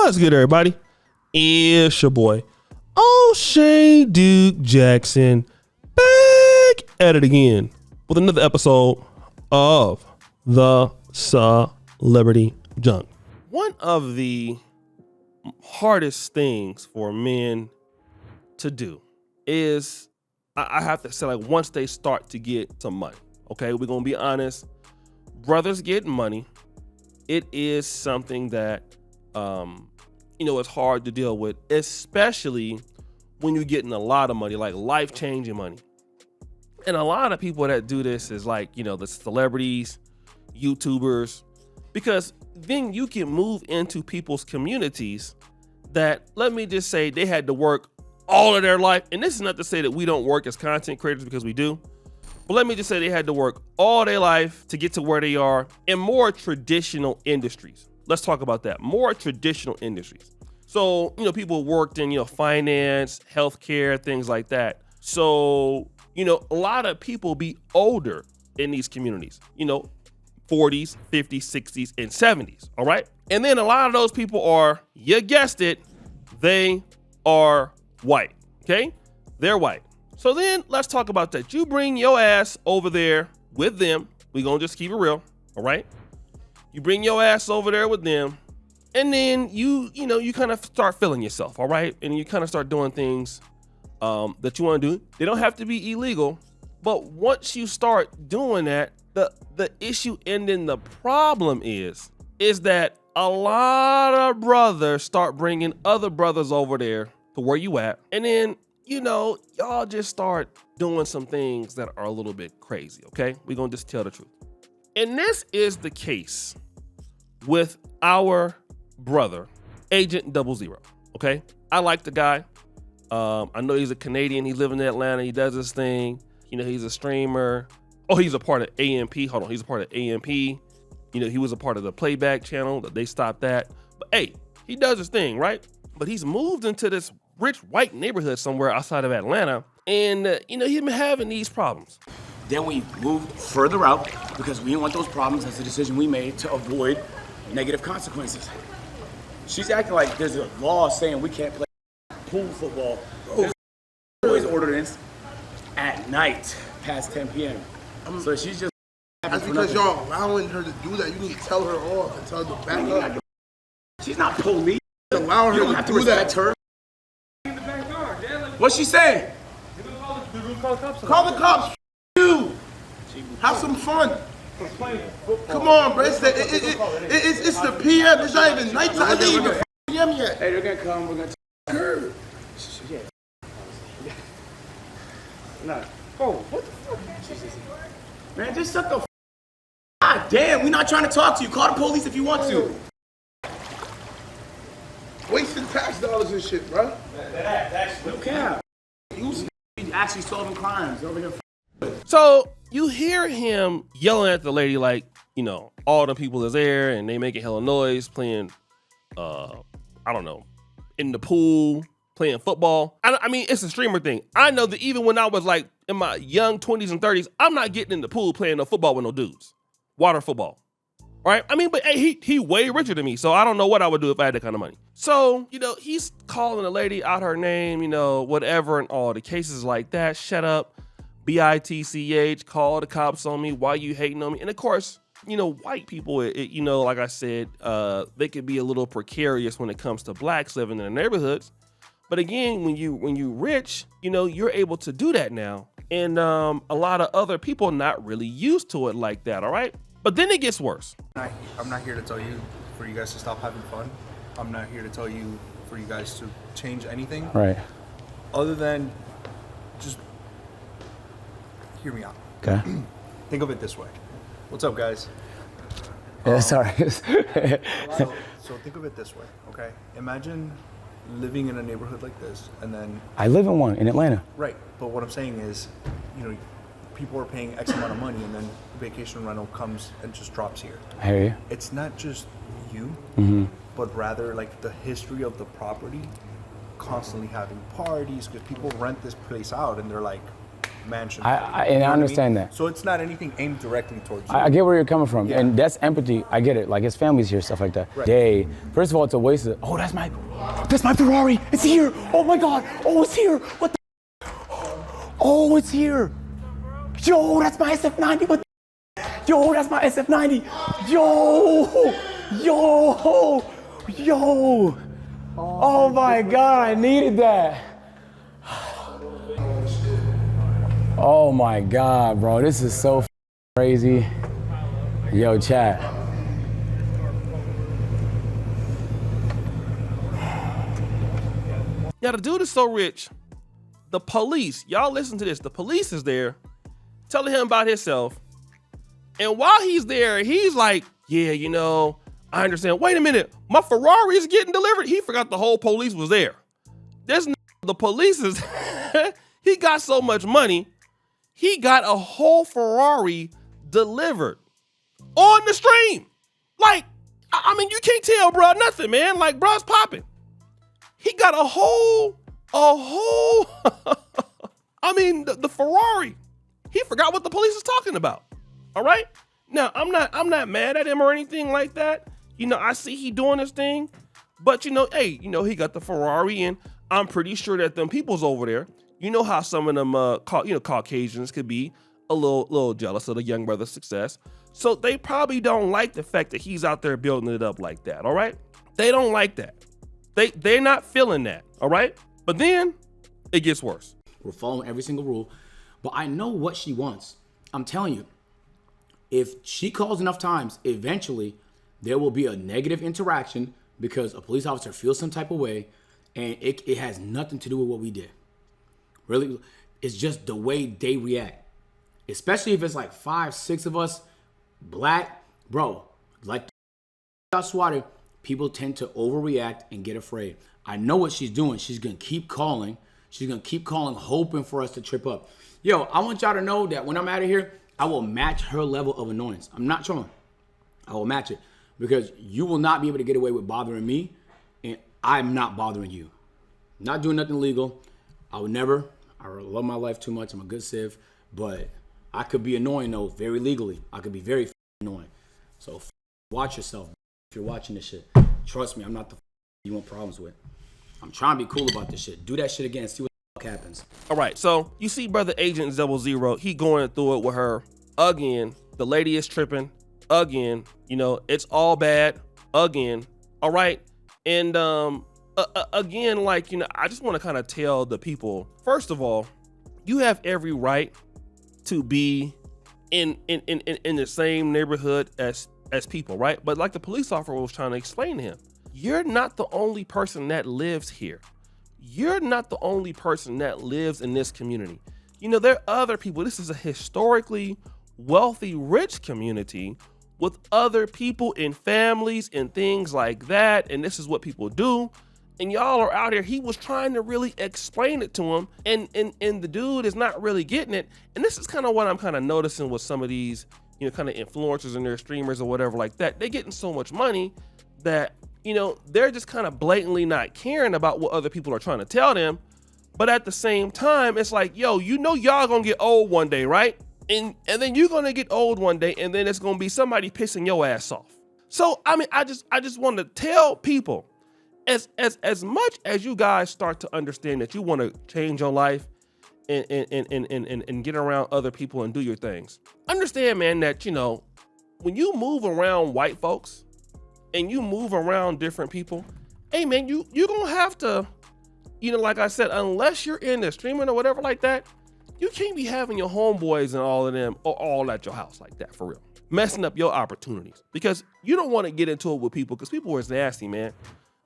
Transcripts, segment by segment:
What's good, everybody? It's your boy, O'Shea Duke Jackson, back at it again with another episode of the Celebrity Junk. One of the hardest things for men to do is, I have to say, like, once they start to get some money, okay, we're gonna be honest, brothers get money. It is something that, it's hard to deal with, especially when you're getting a lot of money, like life-changing money. And a lot of people that do this is like, the celebrities, YouTubers, because then you can move into people's communities that, let me just say, they had to work all of their life. And this is not to say that we don't work as content creators, because we do. But let me just say they had to work all their life to get to where they are in more traditional industries. Let's talk about that. More traditional industries. So, people worked in, finance, healthcare, things like that. So, a lot of people be older in these communities, 40s, 50s, 60s, and 70s, all right? And then a lot of those people are, you guessed it, they are white, okay? They're white. So then let's talk about that. You bring your ass over there with them. We gonna just keep it real, all right? You bring your ass over there with them, and then you kind of start feeling yourself, all right? And you kind of start doing things that you want to do. They don't have to be illegal, but once you start doing that, the issue and then the problem is that a lot of brothers start bringing other brothers over there to where you at, and then y'all just start doing some things that are a little bit crazy, okay? We're gonna just tell the truth. And this is the case with our brother, Agent00, okay? I like the guy. I know he's a Canadian. He lives in Atlanta. He does his thing. He's a streamer. Oh, he's a part of AMP. Hold on, he's a part of AMP. He was a part of the playback channel. They stopped that. But hey, he does his thing, right? But he's moved into this rich white neighborhood somewhere outside of Atlanta. And, he's been having these problems. Then we moved further out because we didn't want those problems. That's the decision we made to avoid negative consequences. She's acting like there's a law saying we can't play pool football. There's always ordinance at night past 10 p.m. So she's just... That's because y'all allowing her to do that. You need to tell her off and tell her to back up. She's not police. Allowing her to do that. Her. What's she saying? Call the cops. You. Have some fun. Come on, bro. It's the PM. It's not even nighttime. It's not even PM yet. Hey, they're gonna come. We're gonna take her. Yeah. Nah. Oh, what the fuck? Man, just shut the f. God damn, we're not trying to talk to you. Call the police if you want to. Wasting tax dollars and shit, bro. That's no cap. You actually solving crimes over here. So you hear him yelling at the lady like, all the people is there and they making hella noise playing, in the pool, playing football. I mean, it's a streamer thing. I know that even when I was like in my young 20s and 30s, I'm not getting in the pool playing no football with no dudes. Water football. Right? I mean, but hey, he way richer than me, so I don't know what I would do if I had that kind of money. So, he's calling the lady out her name, whatever, and all the cases like that. Shut up, bitch, call the cops on me. Why you hating on me? And of course, white people, like I said, they could be a little precarious when it comes to blacks living in the neighborhoods. But again, when you rich, you're able to do that now. And a lot of other people not really used to it like that, all right? But then it gets worse. I'm not here to tell you for you guys to stop having fun. I'm not here to tell you for you guys to change anything. Right. Other than just hear me out. Okay. Think of it this way. What's up, guys? Yeah, sorry. So think of it this way, okay? Imagine living in a neighborhood like this, and then... I live in one in Atlanta. Right, but what I'm saying is, people are paying X amount of money, and then vacation rental comes and just drops here. I hear you. It's not just you, but rather like the history of the property, constantly having parties, because people rent this place out and they're like, mansion. I You know what understand mean? that. So it's not anything aimed directly towards you. I get where you're coming from, Yeah. and that's empathy. I get it. Like his family's here, stuff like that. Right. First of all, it's a waste of. Oh, that's my Ferrari. It's here. Oh my God. Oh, it's here. What the? Oh, it's here. Yo, that's my SF90. What? Yo, that's my SF90. Yo. Oh my God, I needed that. Oh my God, bro, this is so crazy. Yo, chat. Yeah, the dude is so rich. The police, y'all listen to this. The police is there telling him about himself. And while he's there, he's like, yeah, you know, I understand. Wait a minute, my Ferrari is getting delivered. He forgot the whole police was there. The police is, he got so much money, he got a whole Ferrari delivered on the stream. Like, I mean, you can't tell bro nothing, man. Like, bro's popping. He got a whole, I mean, the Ferrari. He forgot what the police is talking about. All right. Now, I'm not mad at him or anything like that. You know, I see he doing his thing, but you know, hey, you know, he got the Ferrari, and I'm pretty sure that them people's over there, you know how some of them, Caucasians could be a little jealous of the young brother's success. So they probably don't like the fact that he's out there building it up like that. All right. They don't like that. They're not feeling that. All right. But then it gets worse. We're following every single rule, but I know what she wants. I'm telling you, if she calls enough times, eventually there will be a negative interaction because a police officer feels some type of way, and it has nothing to do with what we did. Really, it's just the way they react. Especially if it's like 5, 6 of us, black, bro, like got swatted, people tend to overreact and get afraid. I know what she's doing. She's gonna keep calling. She's gonna keep calling, hoping for us to trip up. Yo, I want y'all to know that when I'm out of here, I will match her level of annoyance. I'm not trolling. I will match it because you will not be able to get away with bothering me, and I'm not bothering you. Not doing nothing illegal. I would never. I love my life too much. I'm a good civ, but I could be annoying though, very legally. I could be very annoying. So watch yourself if you're watching this shit. Trust me, I'm not the you want problems with. I'm trying to be cool about this shit. Do that shit again. See what the fuck happens. All right, so you see brother Agent00, he going through it with her again. The lady is tripping again. You know, it's all bad again. All right, and again, like, you know, I just want to kind of tell the people, first of all, you have every right to be in the same neighborhood as people, right? But like the police officer was trying to explain to him, you're not the only person that lives here. You're not the only person that lives in this community. You know, there are other people. This is a historically wealthy, rich community with other people and families and things like that. And this is what people do. And y'all are out here. He was trying to really explain it to him. And the dude is not really getting it. And this is kind of what I'm kind of noticing with some of these, you know, kind of influencers and their streamers or whatever like that. They're getting so much money that, you know, they're just kind of blatantly not caring about what other people are trying to tell them. But at the same time, it's like, yo, you know, y'all gonna get old one day, right? And then you're gonna get old one day, and then it's gonna be somebody pissing your ass off. So, I mean, I just want to tell people, as much as you guys start to understand that you want to change your life and get around other people and do your things, understand, man, that, you know, when you move around white folks and you move around different people, hey man, you're gonna have to, you know, like I said, unless you're into streaming or whatever like that, you can't be having your homeboys and all of them all at your house like that, for real. Messing up your opportunities, because you don't want to get into it with people, because people are nasty, man.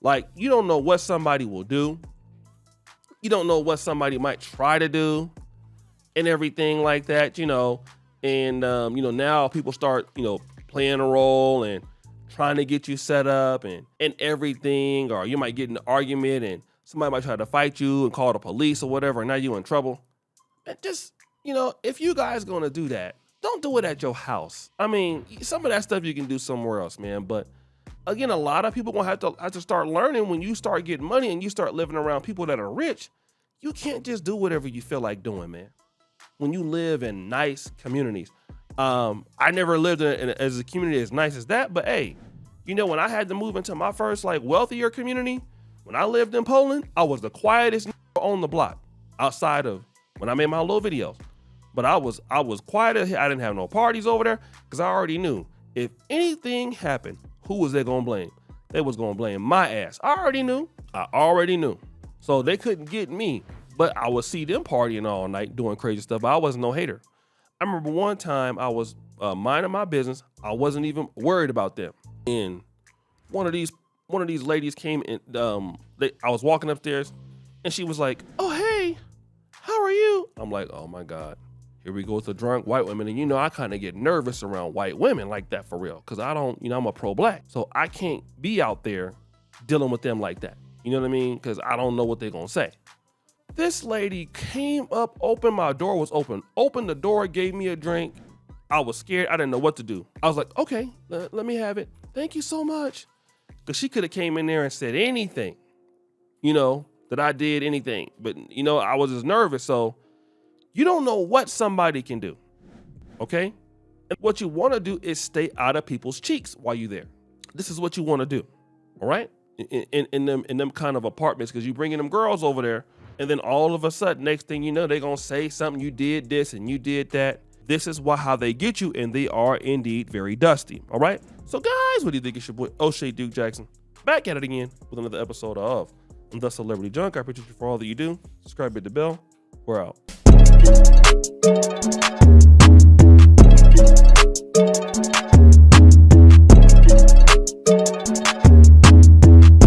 Like, you don't know what somebody will do. You don't know what somebody might try to do and everything like that, you know. And, you know, now people start, you know, playing a role and trying to get you set up and everything, or you might get in an argument and somebody might try to fight you and call the police or whatever, and now you're in trouble. And just, you know, if you guys gonna do that, don't do it at your house. I mean, some of that stuff you can do somewhere else, man. But again, a lot of people gonna have to start learning, when you start getting money and you start living around people that are rich, you can't just do whatever you feel like doing, man. when you live in nice communities. I never lived as a community as nice as that, but hey, you know, when I had to move into my first like wealthier community, when I lived in Poland, I was the quietest on the block outside of when I made my little videos. But I was quiet. I didn't have no parties over there because I already knew if anything happened, who was they gonna blame? They was gonna blame my ass. I already knew. So they couldn't get me, but I would see them partying all night doing crazy stuff. I wasn't no hater. I remember one time I was minding my business. I wasn't even worried about them. And one of these ladies came in. I was walking upstairs, and she was like, "Oh hey, how are you?" I'm like, "Oh my God, here we go with the drunk white women." And you know, I kind of get nervous around white women like that for real, because I don't, you know, I'm a pro-black, so I can't be out there dealing with them like that. You know what I mean? Because I don't know what they're gonna say. This lady came up, opened, my door was open, opened the door, gave me a drink. I was scared. I didn't know what to do. I was like, okay, let me have it. Thank you so much. Because she could have came in there and said anything, you know, that I did anything. But, you know, I was just nervous. So you don't know what somebody can do, okay? And what you want to do is stay out of people's cheeks while you're there. This is what you want to do, all right? In them kind of apartments, because you bringing them girls over there, and then all of a sudden, next thing you know, they're going to say something, you did this and you did that. This is how they get you, and they are indeed very dusty, all right? So guys, what do you think? It's your boy, O'Shea Duke Jackson, back at it again with another episode of The Celebrity Junk. I appreciate you for all that you do. Subscribe, hit the bell. We're out.